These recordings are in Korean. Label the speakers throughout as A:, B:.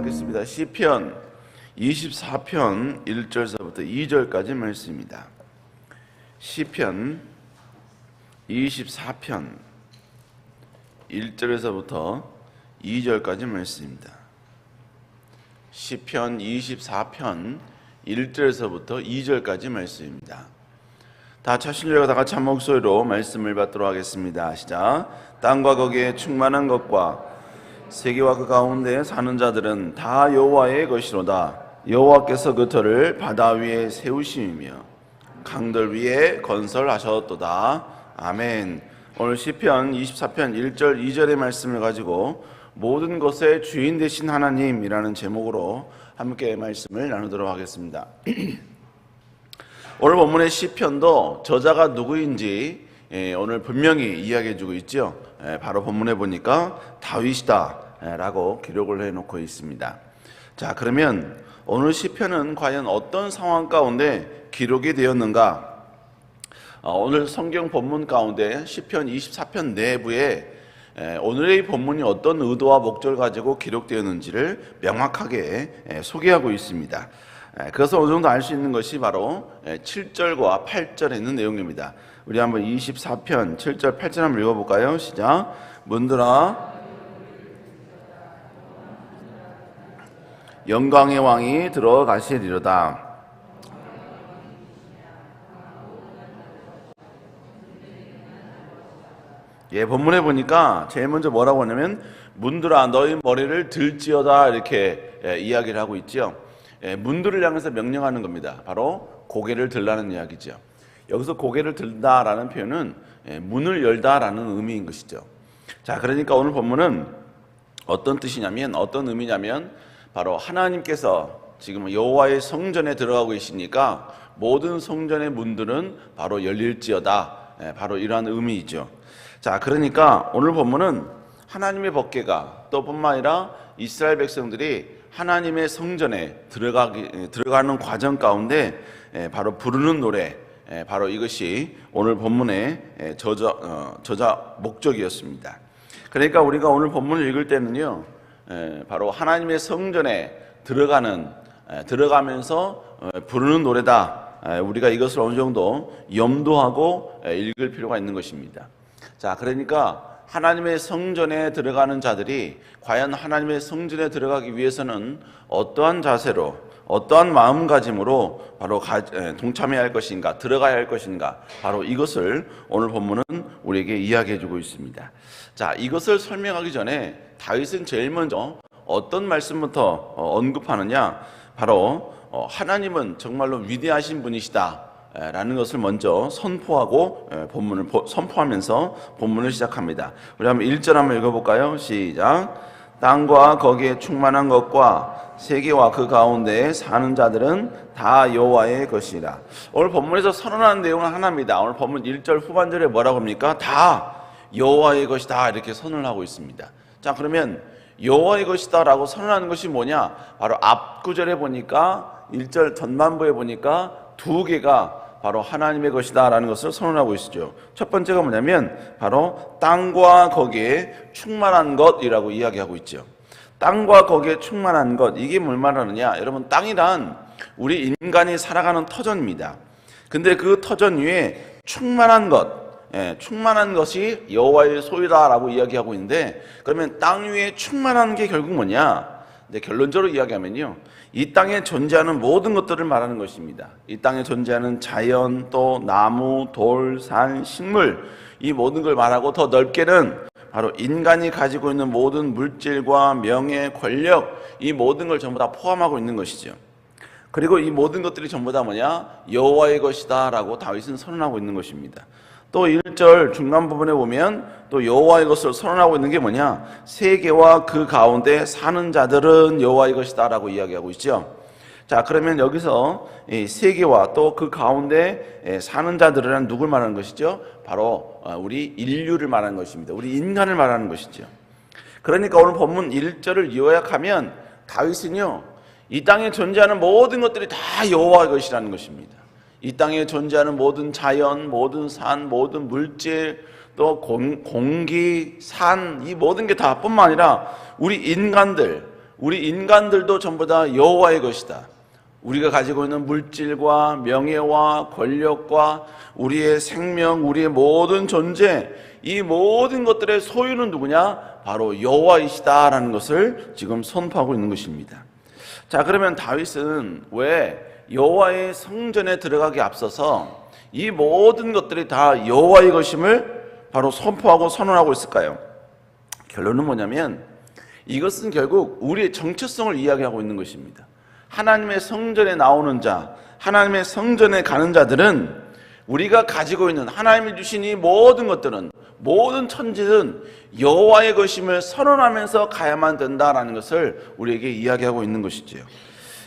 A: 하겠습니다. 시편 24편 1절서부터 2절까지 말씀입니다. 시편 24편 1절에서부터 2절까지 말씀입니다. 시편 24편 1절에서부터 2절까지 말씀입니다. 다 차실려가 다 같이 한 목소리로 말씀을 받도록 하겠습니다. 시작. 땅과 거기에 충만한 것과 세계와 그 가운데 사는 자들은 다 여호와의 것이로다. 여호와께서 그 터를 바다 위에 세우심이며 강들 위에 건설하셨도다. 아멘. 오늘 시편 24편 1절 2절의 말씀을 가지고 모든 것의 주인 되신 하나님이라는 제목으로 함께 말씀을 나누도록 하겠습니다. 오늘 본문의 시편도 저자가 누구인지 오늘 분명히 이야기해주고 있죠. 바로 본문에 보니까 다윗이다 라고 기록을 해놓고 있습니다. 자, 그러면 오늘 시편은 과연 어떤 상황 가운데 기록이 되었는가? 오늘 성경 본문 가운데 시편 24편 내부에 오늘의 본문이 어떤 의도와 목적을 가지고 기록되었는지를 명확하게 소개하고 있습니다. 그래서 어느 정도 알 수 있는 것이 바로 7절과 8절에 있는 내용입니다. 우리 한번 24편 7절 8절 한번 읽어볼까요? 시작. 문들아 영광의 왕이 들어가시리로다. 본문에 보니까 제일 먼저 뭐라고 하냐면 문들아 너희 머리를 들지어다 이렇게 이야기를 하고 있죠. 문들을 향해서 명령하는 겁니다. 바로 고개를 들라는 이야기죠. 여기서 고개를 들다라는 표현은 문을 열다라는 의미인 것이죠. 자, 그러니까 오늘 본문은 어떤 뜻이냐면, 어떤 의미냐면 바로 하나님께서 지금 여호와의 성전에 들어가고 계시니까 모든 성전의 문들은 바로 열릴지어다. 바로 이러한 의미이죠. 자, 그러니까 오늘 본문은 하나님의 법궤가 또 뿐만 아니라 이스라엘 백성들이 하나님의 성전에 들어가는 과정 가운데 바로 부르는 노래, 바로 이것이 오늘 본문의 저자 목적이었습니다. 그러니까 우리가 오늘 본문을 읽을 때는요, 바로 하나님의 성전에 들어가면서 부르는 노래다. 우리가 이것을 어느 정도 염두하고 읽을 필요가 있는 것입니다. 자, 그러니까 하나님의 성전에 들어가는 자들이 과연 하나님의 성전에 들어가기 위해서는 어떠한 자세로, 어떠한 마음가짐으로 바로 동참해야 할 것인가, 들어가야 할 것인가, 바로 이것을 오늘 본문은 우리에게 이야기해주고 있습니다. 자, 이것을 설명하기 전에 다윗은 제일 먼저 어떤 말씀부터 언급하느냐, 바로 하나님은 정말로 위대하신 분이시다 라는 것을 먼저 선포하고 선포하면서 본문을 시작합니다. 우리 한번 1절 한번 읽어볼까요? 시작. 땅과 거기에 충만한 것과 세계와 그 가운데 사는 자들은 다 여호와의 것이라. 오늘 본문에서 선언하는 내용은 하나입니다. 오늘 본문 1절 후반절에 뭐라고 합니까? 다 여호와의 것이다 이렇게 선언을 하고 있습니다. 자, 그러면 여호와의 것이다 라고 선언하는 것이 뭐냐? 바로 앞 구절에 보니까 1절 전반부에 보니까 두 개가 바로 하나님의 것이다 라는 것을 선언하고 있죠. 첫 번째가 뭐냐면 바로 땅과 거기에 충만한 것이라고 이야기하고 있죠. 땅과 거기에 충만한 것, 이게 뭘 말하느냐? 여러분, 땅이란 우리 인간이 살아가는 터전입니다. 근데 그 터전 위에 충만한 것, 충만한 것이 여호와의 소유다라고 이야기하고 있는데, 그러면 땅 위에 충만한 게 결국 뭐냐? 근데 결론적으로 이야기하면요, 이 땅에 존재하는 모든 것들을 말하는 것입니다. 이 땅에 존재하는 자연, 또 나무, 돌, 산, 식물, 이 모든 걸 말하고 더 넓게는 바로 인간이 가지고 있는 모든 물질과 명예, 권력, 이 모든 걸 전부 다 포함하고 있는 것이죠. 그리고 이 모든 것들이 전부 다 뭐냐? 여호와의 것이다 라고 다윗은 선언하고 있는 것입니다. 또 1절 중간 부분에 보면 또 여호와의 것을 선언하고 있는 게 뭐냐? 세계와 그 가운데 사는 자들은 여호와의 것이다 라고 이야기하고 있죠. 자, 그러면 여기서 이 세계와 또 그 가운데 사는 자들은 누굴 말하는 것이죠? 바로 우리 인류를 말하는 것입니다. 우리 인간을 말하는 것이죠. 그러니까 오늘 본문 1절을 요약하면 다윗은요, 이 땅에 존재하는 모든 것들이 다 여호와의 것이라는 것입니다. 이 땅에 존재하는 모든 자연, 모든 산, 모든 물질, 또 공기, 산, 이 모든 게 다 뿐만 아니라 우리 인간들, 우리 인간들도 전부 다 여호와의 것이다. 우리가 가지고 있는 물질과 명예와 권력과 우리의 생명, 우리의 모든 존재, 이 모든 것들의 소유는 누구냐? 바로 여호와이시다라는 것을 지금 선포하고 있는 것입니다. 자, 그러면 다윗은 왜 여호와의 성전에 들어가기 앞서서 이 모든 것들이 다 여호와의 것임을 바로 선포하고 선언하고 있을까요? 결론은 뭐냐면 이것은 결국 우리의 정체성을 이야기하고 있는 것입니다. 하나님의 성전에 나오는 자, 하나님의 성전에 가는 자들은 우리가 가지고 있는 하나님이 주신 이 모든 것들은, 모든 천지는 여호와의 것임을 선언하면서 가야만 된다라는 것을 우리에게 이야기하고 있는 것이지요.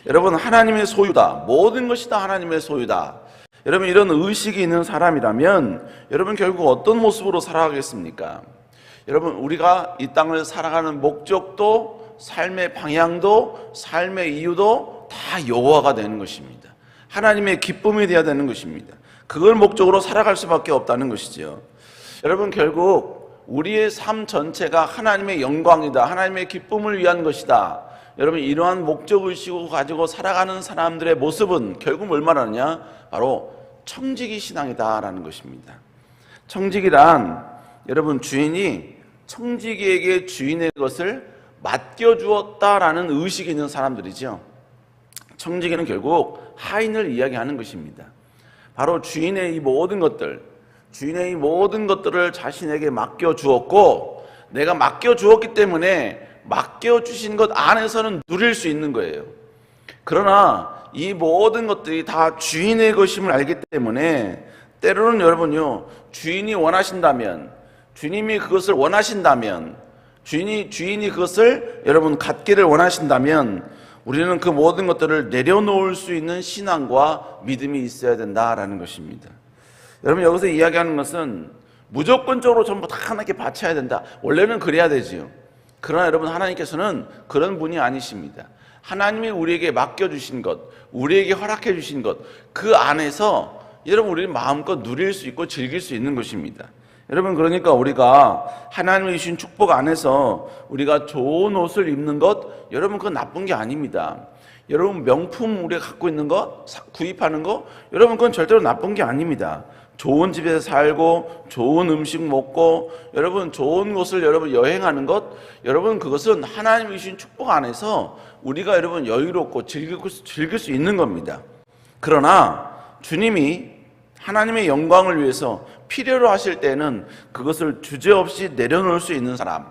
A: 여러분, 하나님의 소유다, 모든 것이 다 하나님의 소유다, 여러분 이런 의식이 있는 사람이라면 여러분 결국 어떤 모습으로 살아가겠습니까? 여러분, 우리가 이 땅을 살아가는 목적도, 삶의 방향도, 삶의 이유도 다 여호와가 되는 것입니다. 하나님의 기쁨이 되어야 되는 것입니다. 그걸 목적으로 살아갈 수밖에 없다는 것이죠. 여러분, 결국 우리의 삶 전체가 하나님의 영광이다, 하나님의 기쁨을 위한 것이다, 여러분 이러한 목적의식을 가지고 살아가는 사람들의 모습은 결국 뭘 말하느냐? 바로 청지기 신앙이다라는 것입니다. 청지기란 여러분 주인이 청지기에게 주인의 것을 맡겨주었다라는 의식이 있는 사람들이죠. 청지기는 결국 하인을 이야기하는 것입니다. 바로 주인의 이 모든 것들, 주인의 이 모든 것들을 자신에게 맡겨주었고, 내가 맡겨주었기 때문에 맡겨주신 것 안에서는 누릴 수 있는 거예요. 그러나 이 모든 것들이 다 주인의 것임을 알기 때문에 때로는 여러분요, 주인이 원하신다면, 주님이 그것을 원하신다면, 주인이 그것을 여러분 갖기를 원하신다면 우리는 그 모든 것들을 내려놓을 수 있는 신앙과 믿음이 있어야 된다라는 것입니다. 여러분, 여기서 이야기하는 것은 무조건적으로 전부 다 하나님께 바쳐야 된다. 원래는 그래야 되지요. 그러나 여러분, 하나님께서는 그런 분이 아니십니다. 하나님이 우리에게 맡겨주신 것, 우리에게 허락해 주신 것, 그 안에서 여러분 우리는 마음껏 누릴 수 있고 즐길 수 있는 것입니다. 여러분, 그러니까 우리가 하나님이 주신 축복 안에서 우리가 좋은 옷을 입는 것, 여러분 그건 나쁜 게 아닙니다. 여러분, 명품 우리가 갖고 있는 것, 구입하는 것, 여러분 그건 절대로 나쁜 게 아닙니다. 좋은 집에서 살고 좋은 음식 먹고 여러분 좋은 곳을 여러분 여행하는 것, 여러분 그것은 하나님이 주신 축복 안에서 우리가 여러분 여유롭고 즐길 수 있는 겁니다. 그러나 주님이 하나님의 영광을 위해서 필요로 하실 때는 그것을 주저없이 내려놓을 수 있는 사람,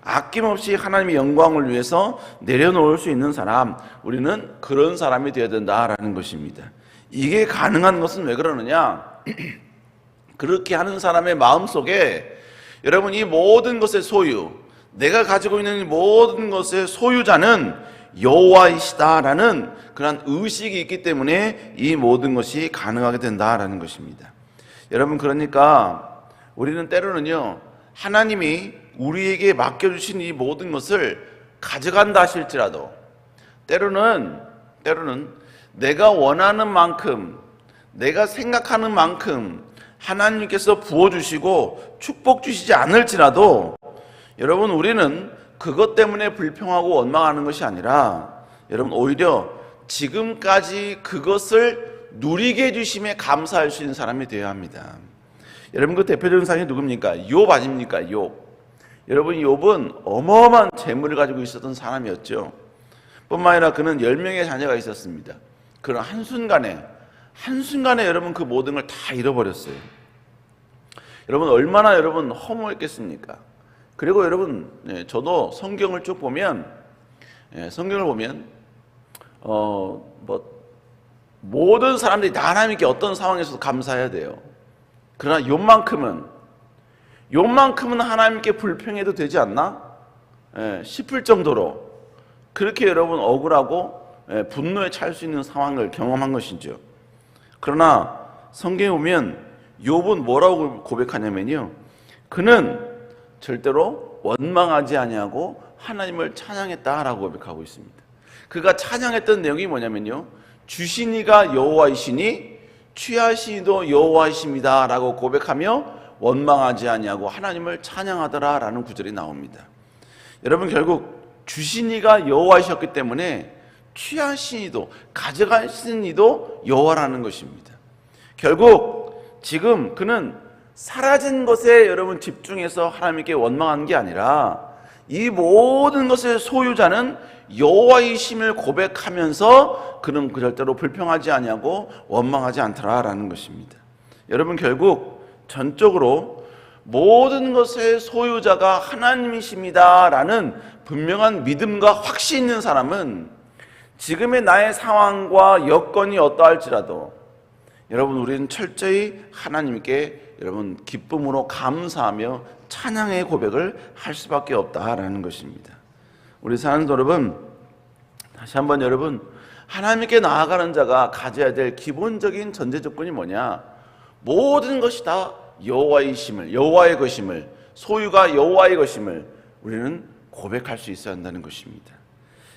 A: 아낌없이 하나님의 영광을 위해서 내려놓을 수 있는 사람, 우리는 그런 사람이 되어야 된다라는 것입니다. 이게 가능한 것은 왜 그러느냐? 그렇게 하는 사람의 마음속에 여러분 이 모든 것의 소유, 내가 가지고 있는 이 모든 것의 소유자는 여호와이시다라는 그런 의식이 있기 때문에 이 모든 것이 가능하게 된다라는 것입니다. 여러분, 그러니까 우리는 때로는요, 하나님이 우리에게 맡겨주신 이 모든 것을 가져간다 하실지라도 때로는 내가 원하는 만큼, 내가 생각하는 만큼 하나님께서 부어주시고 축복 주시지 않을지라도 여러분, 우리는 그것 때문에 불평하고 원망하는 것이 아니라 여러분 오히려 지금까지 그것을 누리게 해주심에 감사할 수 있는 사람이 되어야 합니다. 여러분, 그 대표적인 사람이 누굽니까? 욥 아닙니까? 욥. 여러분, 욥은 어마어마한 재물을 가지고 있었던 사람이었죠. 뿐만 아니라 그는 10명의 자녀가 있었습니다. 그런 한순간에 여러분 그 모든 걸 다 잃어버렸어요. 여러분, 얼마나 여러분 허무했겠습니까? 그리고 여러분, 저도 성경을 쭉 보면, 모든 사람들이 다 하나님께 어떤 상황에서도 감사해야 돼요. 그러나 욥만큼은 하나님께 불평해도 되지 않나? 싶을 정도로 그렇게 여러분 억울하고 분노에 찰 수 있는 상황을 경험한 것이죠. 그러나 성경에 보면 욥은 뭐라고 고백하냐면요, 그는 절대로 원망하지 아니하고 하나님을 찬양했다라고 고백하고 있습니다. 그가 찬양했던 내용이 뭐냐면요, 주시니가 여호와이시니 취하시니도 여호와이십니다 라고 고백하며 원망하지 아니하고 하나님을 찬양하더라라는 구절이 나옵니다. 여러분, 결국 주신 이가 여호와이셨기 때문에 취하신 이도 가져가신 이도 여호와라는 것입니다. 결국 지금 그는 사라진 것에 여러분 집중해서 하나님께 원망한 게 아니라 이 모든 것의 소유자는 여호와이심을 고백하면서 그는 절대로 불평하지 아니하고 원망하지 않더라라는 것입니다. 여러분 결국 전적으로 모든 것의 소유자가 하나님이십니다라는 분명한 믿음과 확신 있는 사람은 지금의 나의 상황과 여건이 어떠할지라도 여러분 우리는 철저히 하나님께 여러분 기쁨으로 감사하며 찬양의 고백을 할 수밖에 없다라는 것입니다. 우리 사랑하는 여러분, 다시 한번 여러분, 하나님께 나아가는 자가 가져야 될 기본적인 전제 조건이 뭐냐? 모든 것이 다 여호와이심을, 여호와의 것임을, 소유가 여호와의 것임을 우리는 고백할 수 있어야 한다는 것입니다.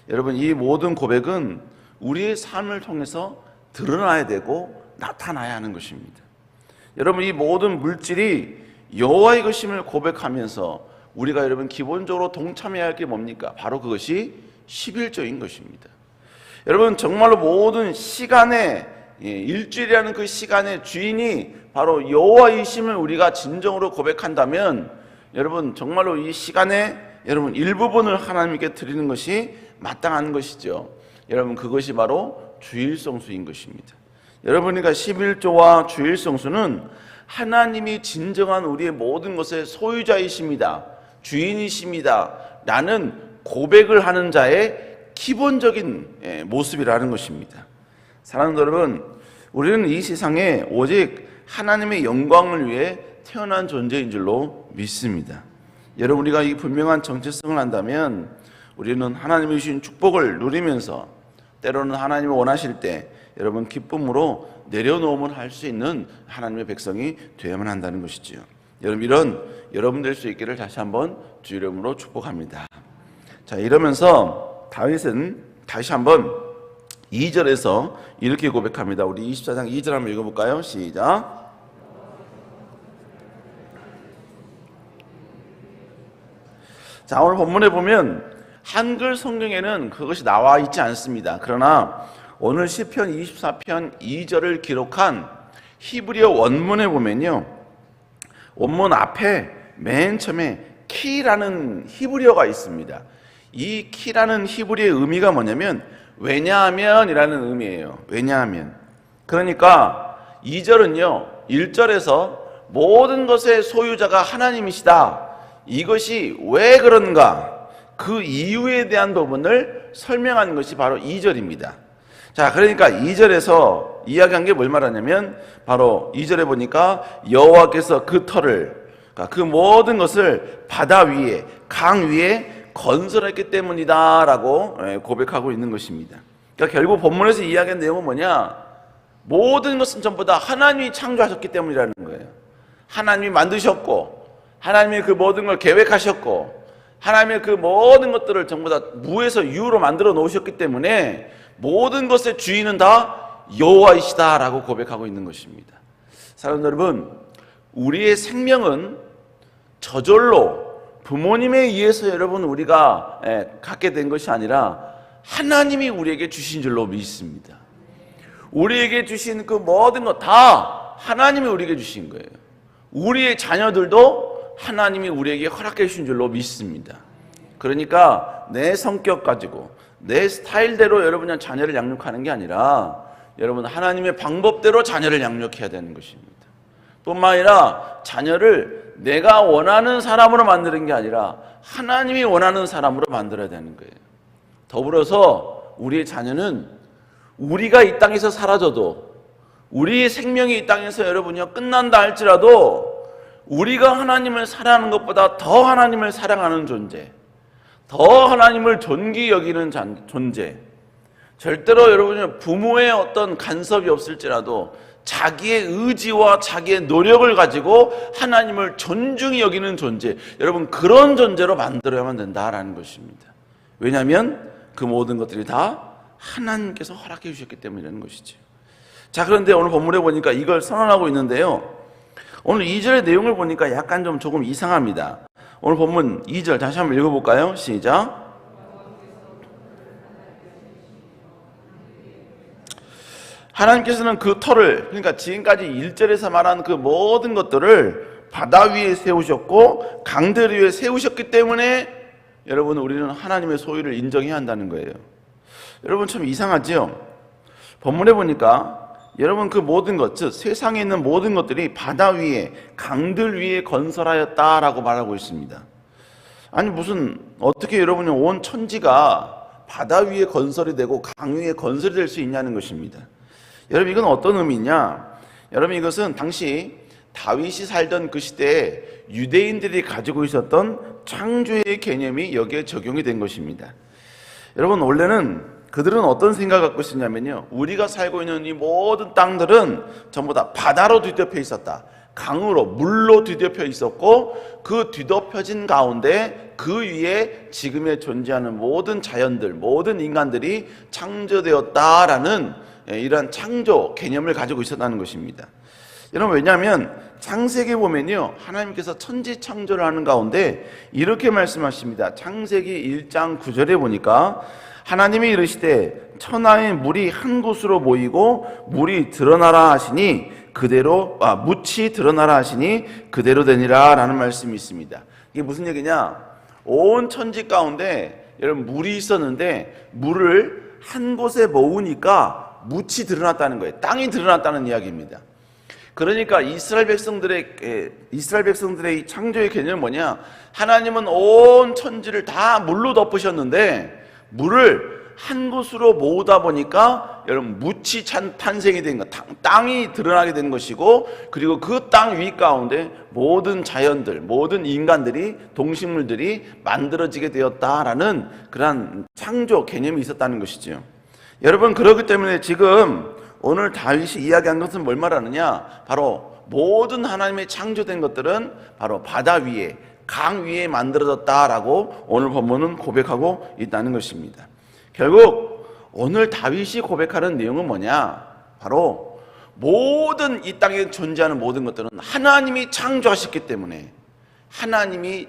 A: 여러분 이 모든 고백은 우리의 삶을 통해서 드러나야 되고 나타나야 하는 것입니다. 여러분 이 모든 물질이 여호와의 것임을 고백하면서 우리가 여러분 기본적으로 동참해야 할 게 뭡니까? 바로 그것이 11조인 것입니다. 여러분 정말로 모든 시간의 일주일이라는 그 시간의 주인이 바로 여호와이심을 우리가 진정으로 고백한다면 여러분 정말로 이 시간의 여러분 일부분을 하나님께 드리는 것이 마땅한 것이죠. 여러분 그것이 바로 주일성수인 것입니다. 여러분 그러니까 11조와 주일성수는 하나님이 진정한 우리의 모든 것의 소유자이십니다, 주인이십니다 라는 고백을 하는 자의 기본적인 모습이라는 것입니다. 사랑하는 여러분, 우리는 이 세상에 오직 하나님의 영광을 위해 태어난 존재인 줄로 믿습니다. 여러분 우리가 이 분명한 정체성을 한다면 우리는 하나님이 주신 축복을 누리면서 때로는 하나님이 원하실 때 여러분 기쁨으로 내려놓음을 할 수 있는 하나님의 백성이 되어야만 한다는 것이지요. 여러분 이런 여러분 될 수 있기를 다시 한번 주 이름으로 축복합니다. 자, 이러면서 다윗은 다시 한번 2절에서 이렇게 고백합니다. 우리 24장 2절 한번 읽어볼까요? 시작. 자, 오늘 본문에 보면 한글 성경에는 그것이 나와 있지 않습니다. 그러나 오늘 시편 24편 2절을 기록한 히브리어 원문에 보면요, 원문 앞에 맨 처음에 키라는 히브리어가 있습니다. 이 키라는 히브리어의 의미가 뭐냐면 왜냐하면 이라는 의미예요. 왜냐하면. 그러니까 2절은요 1절에서 모든 것의 소유자가 하나님이시다, 이것이 왜 그런가 그 이유에 대한 부분을 설명하는 것이 바로 2절입니다. 자, 그러니까 2절에서 이야기한 게 뭘 말하냐면 바로 2절에 보니까 여호와께서 그 터를, 그 모든 것을 바다 위에, 강 위에 건설했기 때문이다 라고 고백하고 있는 것입니다. 그러니까 결국 본문에서 이야기한 내용은 뭐냐? 모든 것은 전부 다 하나님이 창조하셨기 때문이라는 거예요. 하나님이 만드셨고 하나님이 그 모든 걸 계획하셨고 하나님의 그 모든 것들을 전부 다 무에서 유로 만들어 놓으셨기 때문에 모든 것의 주인은 다 여호와이시다 라고 고백하고 있는 것입니다. 사랑하는 여러분, 우리의 생명은 저절로 부모님에 의해서 여러분 우리가 갖게 된 것이 아니라 하나님이 우리에게 주신 줄로 믿습니다. 우리에게 주신 그 모든 것 다 하나님이 우리에게 주신 거예요. 우리의 자녀들도 하나님이 우리에게 허락해 주신 줄로 믿습니다. 그러니까 내 성격 가지고 내 스타일대로 여러분의 자녀를 양육하는 게 아니라 여러분 하나님의 방법대로 자녀를 양육해야 되는 것입니다. 뿐만 아니라 자녀를 내가 원하는 사람으로 만드는 게 아니라 하나님이 원하는 사람으로 만들어야 되는 거예요. 더불어서 우리의 자녀는 우리가 이 땅에서 사라져도, 우리의 생명이 이 땅에서 여러분이요 끝난다 할지라도 우리가 하나님을 사랑하는 것보다 더 하나님을 사랑하는 존재, 더 하나님을 존귀 여기는 존재, 절대로 여러분이 부모의 어떤 간섭이 없을지라도 자기의 의지와 자기의 노력을 가지고 하나님을 존중히 여기는 존재, 여러분 그런 존재로 만들어야만 된다라는 것입니다. 왜냐하면 그 모든 것들이 다 하나님께서 허락해 주셨기 때문이라는 것이죠. 자, 그런데 오늘 본문에 보니까 이걸 선언하고 있는데요, 오늘 2절의 내용을 보니까 약간 조금 이상합니다. 오늘 본문 2절 다시 한번 읽어볼까요? 시작. 하나님께서는 그 터를, 그러니까 지금까지 1절에서 말한 그 모든 것들을 바다 위에 세우셨고 강들 위에 세우셨기 때문에 여러분 우리는 하나님의 소유를 인정해야 한다는 거예요. 여러분 참 이상하죠? 본문에 보니까 여러분 그 모든 것, 즉 세상에 있는 모든 것들이 바다 위에 강들 위에 건설하였다라고 말하고 있습니다. 아니 무슨 어떻게 여러분이 온 천지가 바다 위에 건설이 되고 강 위에 건설이 될 수 있냐는 것입니다. 여러분 이건 어떤 의미냐? 여러분 이것은 당시 다윗이 살던 그 시대에 유대인들이 가지고 있었던 창조의 개념이 여기에 적용이 된 것입니다. 여러분 원래는 그들은 어떤 생각을 갖고 있었냐면요, 우리가 살고 있는 이 모든 땅들은 전부 다 바다로 뒤덮여 있었다. 강으로, 물로 뒤덮여 있었고 그 뒤덮여진 가운데 그 위에 지금에 존재하는 모든 자연들, 모든 인간들이 창조되었다라는 이러한 창조 개념을 가지고 있었다는 것입니다. 여러분 왜냐하면 창세기 보면요, 하나님께서 천지 창조를 하는 가운데 이렇게 말씀하십니다. 창세기 1장 9절에 보니까 하나님이 이르시되 천하의 물이 한 곳으로 모이고 물이 드러나라 하시니 그대로 묻이 드러나라 하시니 그대로 되니라 라는 말씀이 있습니다. 이게 무슨 얘기냐? 온 천지 가운데 여러분 물이 있었는데 물을 한 곳에 모으니까 묻이 드러났다는 거예요. 땅이 드러났다는 이야기입니다. 그러니까 이스라엘 백성들의 이 창조의 개념은 뭐냐? 하나님은 온 천지를 다 물로 덮으셨는데 물을 한 곳으로 모으다 보니까 여러분 묻이 탄생이 된 것, 땅이 드러나게 된 것이고, 그리고 그 땅 위 가운데 모든 자연들, 모든 인간들이, 동식물들이 만들어지게 되었다라는 그러한 창조 개념이 있었다는 것이죠. 여러분 그렇기 때문에 지금 오늘 다윗이 이야기한 것은 뭘 말하느냐? 바로 모든 하나님의 창조된 것들은 바로 바다 위에, 강 위에 만들어졌다라고 오늘 본문은 고백하고 있다는 것입니다. 결국 오늘 다윗이 고백하는 내용은 뭐냐? 바로 모든 이 땅에 존재하는 모든 것들은 하나님이 창조하셨기 때문에 하나님이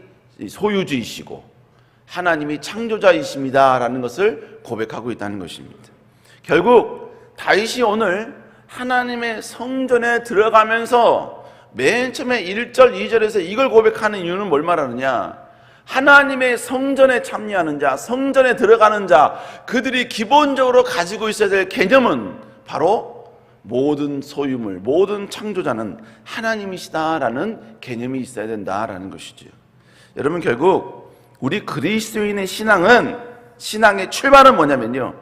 A: 소유주이시고 하나님이 창조자이십니다라는 것을 고백하고 있다는 것입니다. 결국 다윗이 오늘 하나님의 성전에 들어가면서 맨 처음에 1절, 2절에서 이걸 고백하는 이유는 뭘 말하느냐? 하나님의 성전에 참여하는 자, 성전에 들어가는 자, 그들이 기본적으로 가지고 있어야 될 개념은 바로 모든 소유물, 모든 창조자는 하나님이시다라는 개념이 있어야 된다라는 것이죠. 여러분 결국 우리 그리스도인의 신앙의 출발은 뭐냐면요,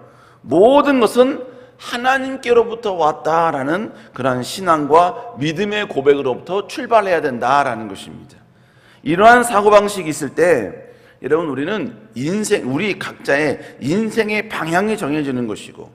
A: 모든 것은 하나님께로부터 왔다라는 그러한 신앙과 믿음의 고백으로부터 출발해야 된다라는 것입니다. 이러한 사고방식이 있을 때 여러분 우리는 우리 각자의 인생의 방향이 정해지는 것이고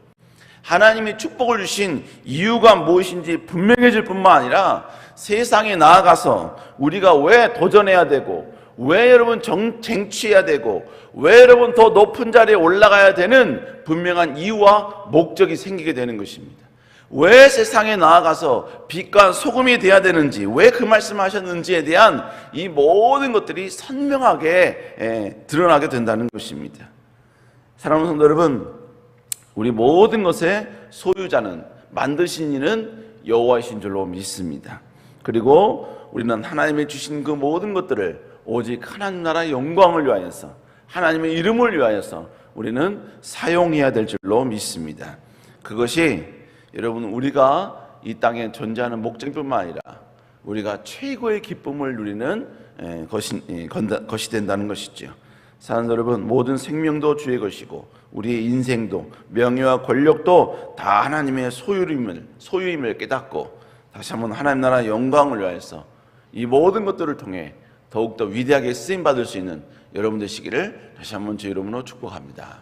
A: 하나님이 축복을 주신 이유가 무엇인지 분명해질 뿐만 아니라 세상에 나아가서 우리가 왜 도전해야 되고 왜 여러분 쟁취해야 되고 왜 여러분 더 높은 자리에 올라가야 되는 분명한 이유와 목적이 생기게 되는 것입니다. 왜 세상에 나아가서 빛과 소금이 돼야 되는지, 왜 그 말씀하셨는지에 대한 이 모든 것들이 선명하게 드러나게 된다는 것입니다. 사랑하는 성도 여러분, 우리 모든 것의 소유자는, 만드신 이는 여호와이신 줄로 믿습니다. 그리고 우리는 하나님이 주신 그 모든 것들을 오직 하나님 나라의 영광을 위하여서, 하나님의 이름을 위하여서 우리는 사용해야 될 줄로 믿습니다. 그것이 여러분 우리가 이 땅에 존재하는 목적뿐만 아니라 우리가 최고의 기쁨을 누리는 것이 된다는 것이죠. 사랑하는 여러분, 모든 생명도 주의 것이고 우리의 인생도 명예와 권력도 다 하나님의 소유임을 깨닫고 다시 한번 하나님 나라 영광을 위하여서 이 모든 것들을 통해 더욱더 위대하게 쓰임받을 수 있는 여러분 되시기를 다시 한번 제 이름으로 축복합니다.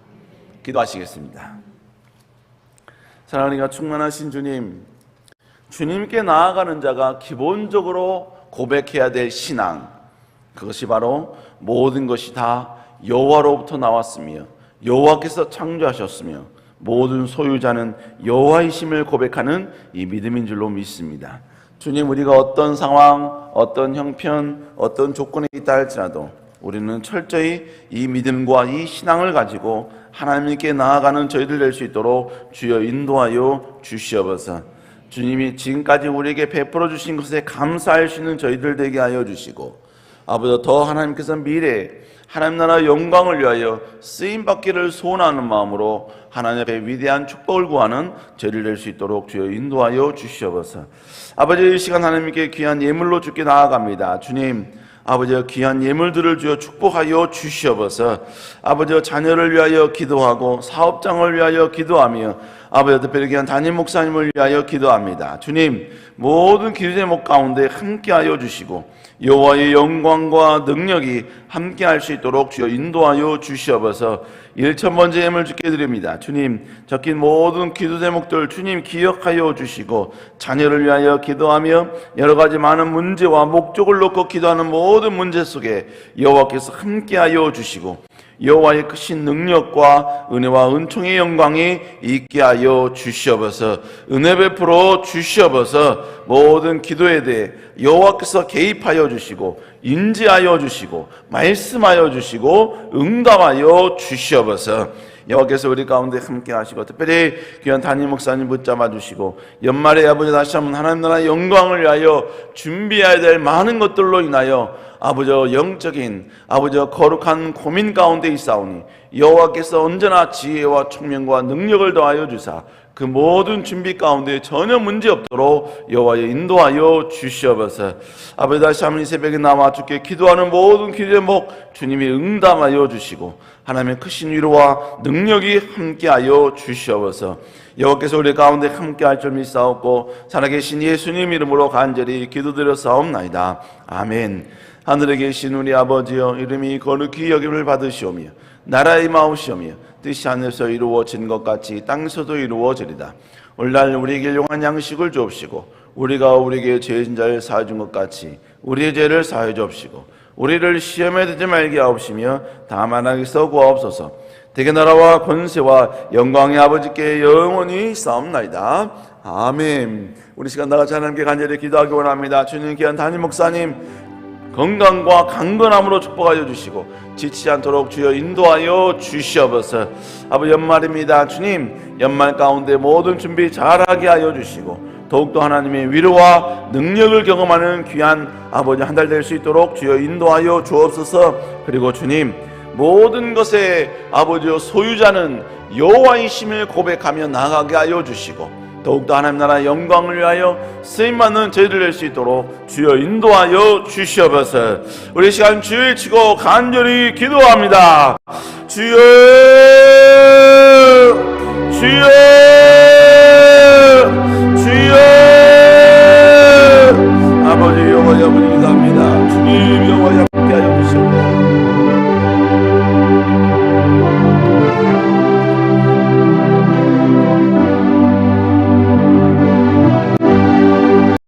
A: 기도하시겠습니다. 사랑하니까 충만하신 주님, 주님께 나아가는 자가 기본적으로 고백해야 될 신앙, 그것이 바로 모든 것이 다 여호와로부터 나왔으며 여호와께서 창조하셨으며 모든 소유자는 여호와이심을 고백하는 이 믿음인 줄로 믿습니다. 주님, 우리가 어떤 상황, 어떤 형편, 어떤 조건에 있다 할지라도 우리는 철저히 이 믿음과 이 신앙을 가지고 하나님께 나아가는 저희들 될 수 있도록 주여 인도하여 주시옵소서. 주님이 지금까지 우리에게 베풀어 주신 것에 감사할 수 있는 저희들 되게 하여 주시고, 아버지 더 하나님께서 미래에 하나님 나라 영광을 위하여 쓰임받기를 소원하는 마음으로 하나님 앞에 위대한 축복을 구하는 저희들 될 수 있도록 주여 인도하여 주시옵소서. 아버지 이 시간 하나님께 귀한 예물로 주께 나아갑니다. 주님, 아버지 귀한 예물들을 주여 축복하여 주시옵소서. 아버지 자녀를 위하여 기도하고 사업장을 위하여 기도하며 아버지 특별히 귀한 담임 목사님을 위하여 기도합니다. 주님, 모든 기도 제목 가운데 함께하여 주시고 여호와의 영광과 능력이 함께할 수 있도록 주여 인도하여 주시옵소서. 1,000번째 예물 주께 드립니다. 주님, 적힌 모든 기도 제목들 주님 기억하여 주시고 자녀를 위하여 기도하며 여러 가지 많은 문제와 목적을 놓고 기도하는 모든 문제 속에 여호와께서 함께하여 주시고 여호와의 크신 능력과 은혜와 은총의 영광이 있게 하여 주시옵소서. 은혜 베풀어 주시옵소서. 모든 기도에 대해 여호와께서 개입하여 주시고 인지하여 주시고 말씀하여 주시고 응답하여 주시옵소서. 여호와께서 우리 가운데 함께 하시고 특별히 귀한 담임 목사님 붙잡아 주시고 연말에 아버지 다시 한번 하나님 나라의 영광을 위하여 준비해야 될 많은 것들로 인하여 아버지 영적인 아버지 거룩한 고민 가운데 있사오니 여호와께서 언제나 지혜와 총명과 능력을 더하여 주사 그 모든 준비 가운데 전혀 문제 없도록 여호와여 인도하여 주시옵소서. 아버지 다시 한번 이 새벽에 나와 주께 기도하는 모든 기도 제목 주님이 응답하여 주시고 하나님의 크신 위로와 능력이 함께하여 주시옵소서. 여호와께서 우리 가운데 함께할 줄 믿사옵고 살아계신 예수님 이름으로 간절히 기도드렸사옵나이다. 아멘. 하늘에 계신 우리 아버지여, 이름이 거룩히 여김을 받으시오며 나라의 마옵시오며 뜻이 하늘에서 이루어진 것 같이 땅에서도 이루어지리다. 오늘날 우리에게 용한 양식을 주옵시고 우리가 우리에게 죄진 자를 사해 준 것 같이 우리의 죄를 사해 주옵시고 우리를 시험에 들지 말게 하옵시며 다만 악에서 구하옵소서. 대개 나라와 권세와 영광의 아버지께 영원히 싸움나이다. 아멘. 우리 시간 나같이 하나님께 간절히 기도하기 원합니다. 주님 귀한 담임 목사님 건강과 강건함으로 축복하여 주시고 지치지 않도록 주여 인도하여 주시옵소서. 아버지 연말입니다. 주님 연말 가운데 모든 준비 잘하게 하여 주시고 더욱더 하나님의 위로와 능력을 경험하는 귀한 아버지 한 달 될 수 있도록 주여 인도하여 주옵소서. 그리고 주님 모든 것의 아버지여 소유자는 여호와이심을 고백하며 나아가게 하여 주시고 더욱더 하나님 나라 영광을 위하여 쓰임받는 저희들 될 수 있도록 주여 인도하여 주시옵소서. 우리 시간 주일 치고 간절히 기도합니다. 주여 주여 주여. 아버지 여호와 아버지 기도합니다. 주님 여호와